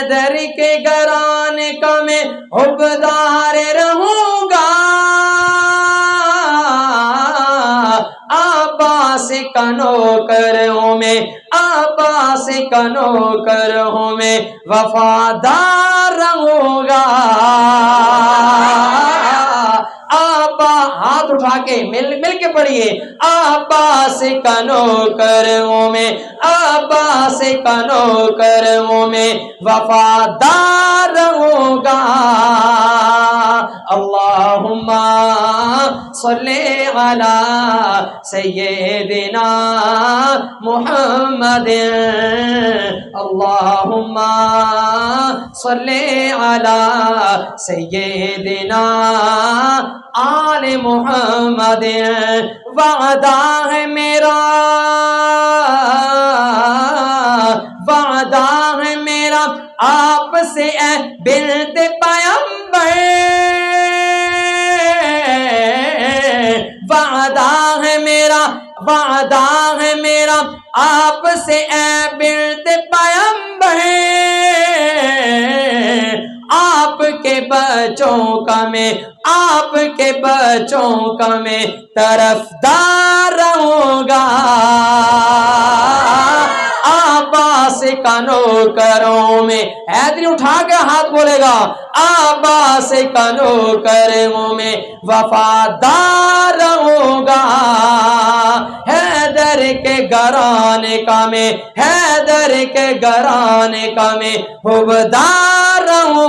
حیدر کے گھرانے کا میں حبدار رہوں گا، عباس کا نوکر ہوں میں، عباس کا نوکر ہوں میں، وفادار رہوں گا۔ ہاتھ اٹھا کے مل کے پڑھیے، عباس کا نوکر ہوں میں، عباس کا نوکر ہوں میں، وفادار رہوں گا۔ اللہم صلی علی سیدنا محمد، اللہم صلی علی سیدنا آل محمد۔ وعدہ ہے میرا، وعدہ ہے میرا آپ سے اے بنت پیغمبر، وعدہ ہے میرا، وعدہ ہے میرا آپ سے اے بنت پیغمبر، آپ کے بچوں کا میں، آپ کے بچوں کا میں طرفدار رہوں گا، عباس کا نوکروں میں۔ حیدری اٹھا کے ہاتھ بولے گا، عباس کا نوکروں میں وفادار رہوں گا، حیدر کے گھرانے کا میں، حیدر کے گھرانے کا میں حبدار رہوں